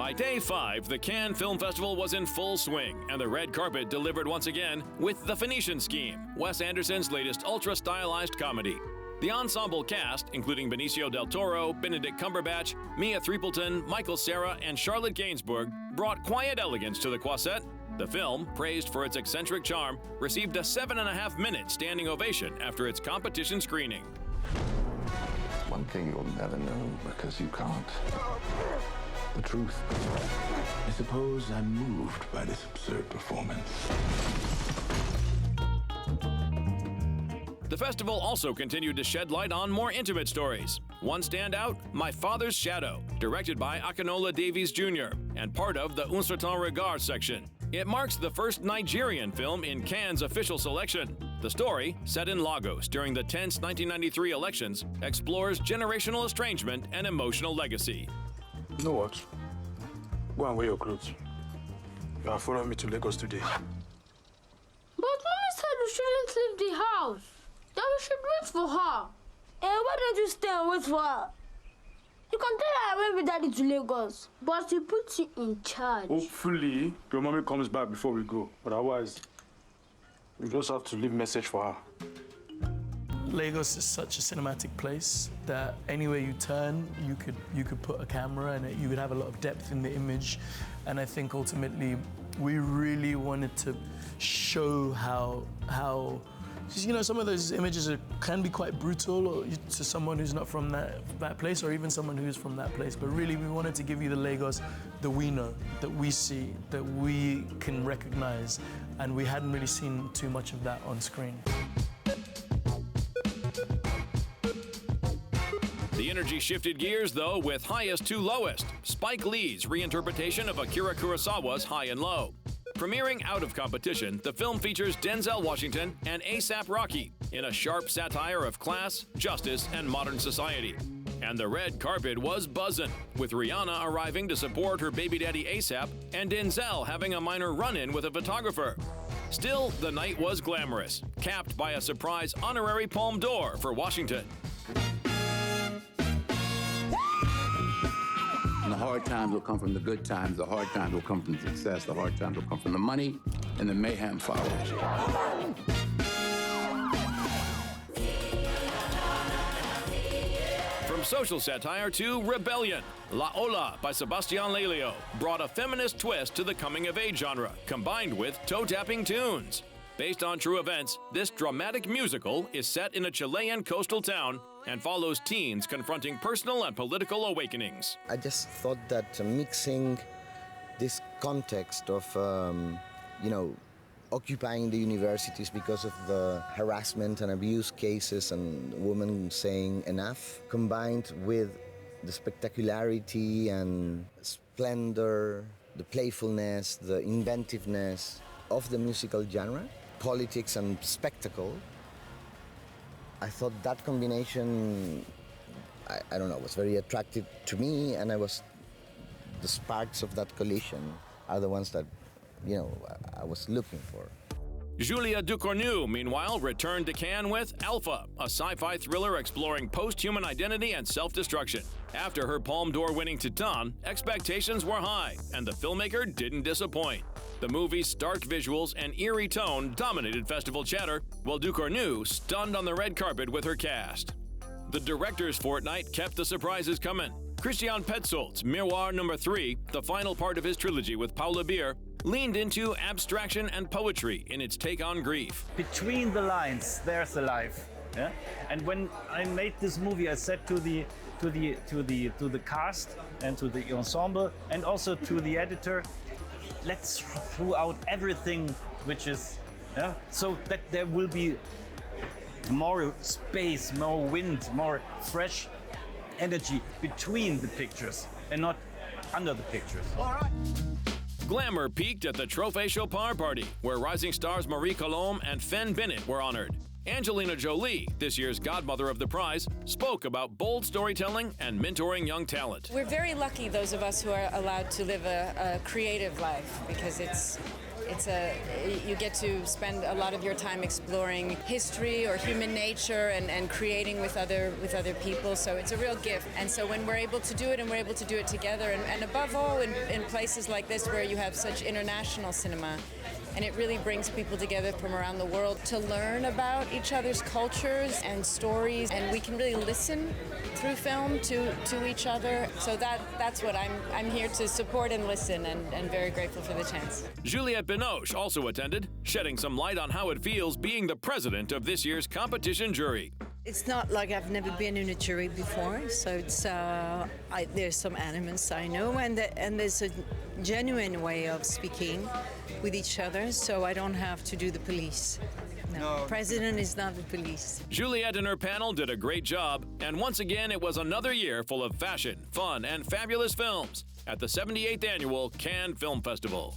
By day 5, the Cannes Film Festival was in full swing, and the red carpet delivered once again with The Phoenician Scheme, Wes Anderson's latest ultra-stylized comedy. The ensemble cast, including Benicio del Toro, Benedict Cumberbatch, Mia Threepleton, Michael Cera, and Charlotte Gainsbourg, brought quiet elegance to the quartet. The film, praised for its eccentric charm, received a 7.5-minute standing ovation after its competition screening. One thing you'll never know because you can't. The truth. I suppose I'm moved by this absurd performance. The festival also continued to shed light on more intimate stories. One standout, My Father's Shadow, directed by Akinola Davies Jr., and part of the Un Certain Regard section. It marks the first Nigerian film in Cannes' official selection. The story, set in Lagos during the tense 1993 elections, explores generational estrangement and emotional legacy. You know what? Go and wear your clothes. You are following me to Lagos today. But Mommy said we shouldn't leave the house. That we should wait for her. Why don't you stay and wait for her? You can tell her I went with Daddy to Lagos, but he puts you in charge. Hopefully, your mommy comes back before we go. But otherwise, we just have to leave a message for her. Lagos is such a cinematic place that anywhere you turn, you could put a camera and you would have a lot of depth in the image. And I think ultimately, we really wanted to show how some of those images can be quite brutal to someone who's not from that place, or even someone who's from that place. But really, we wanted to give you the Lagos that we know, that we see, that we can recognize, and we hadn't really seen too much of that on screen. The energy shifted gears, though, with Highest to Lowest, Spike Lee's reinterpretation of Akira Kurosawa's High and Low. Premiering out of competition, the film features Denzel Washington and A$AP Rocky in a sharp satire of class, justice, and modern society. And the red carpet was buzzing, with Rihanna arriving to support her baby daddy A$AP and Denzel having a minor run-in with a photographer. Still, the night was glamorous, capped by a surprise honorary Palme d'Or for Washington. And the hard times will come from the good times, the hard times will come from success, the hard times will come from the money, and the mayhem follows. From social satire to rebellion, La Ola by Sebastián Lelio brought a feminist twist to the coming-of-age genre, combined with toe-tapping tunes. Based on true events, this dramatic musical is set in a Chilean coastal town and follows teens confronting personal and political awakenings. I just thought that mixing this context of, occupying the universities because of the harassment and abuse cases and women saying enough, combined with the spectacularity and splendor, the playfulness, the inventiveness of the musical genre, politics and spectacle, I thought that combination, I don't know, was very attractive to me, and the sparks of that collision are the ones that, I was looking for. Julia Ducournau, meanwhile, returned to Cannes with Alpha, a sci-fi thriller exploring post-human identity and self-destruction. After her Palme d'Or winning Titan, expectations were high, and the filmmaker didn't disappoint. The movie's stark visuals and eerie tone dominated festival chatter, while Ducournau stunned on the red carpet with her cast. The director's fortnight kept the surprises coming. Christian Petzold's Miroir No. 3, the final part of his trilogy with Paula Beer, leaned into abstraction and poetry in its take on grief. Between the lines, there's a life. Yeah? And when I made this movie, I said to the cast and to the ensemble and also to the editor, let's throw out everything which is, so that there will be more space, more wind, more fresh energy between the pictures and not under the pictures. All right. Glamour peaked at the Trophée Chopard party, where rising stars Marie Colombe and Fen Bennett were honored. Angelina Jolie, this year's godmother of the prize, spoke about bold storytelling and mentoring young talent. We're very lucky, those of us who are allowed to live a creative life, because it's You get to spend a lot of your time exploring history or human nature and creating with other people. So it's a real gift. And so when we're able to do it, and we're able to do it together, and above all in places like this where you have such international cinema, and it really brings people together from around the world to learn about each other's cultures and stories, and we can really listen through film to each other. So that's what I'm here to support and listen, and very grateful for the chance. Juliette Binoche also attended, shedding some light on how it feels being the president of this year's competition jury. It's not like I've never been in a jury before, so it's there's some elements I know, and there's a genuine way of speaking with each other, so I don't have to do the police. No, president is not the police. Juliette and her panel did a great job, and once again it was another year full of fashion, fun, and fabulous films at the 78th Annual Cannes Film Festival.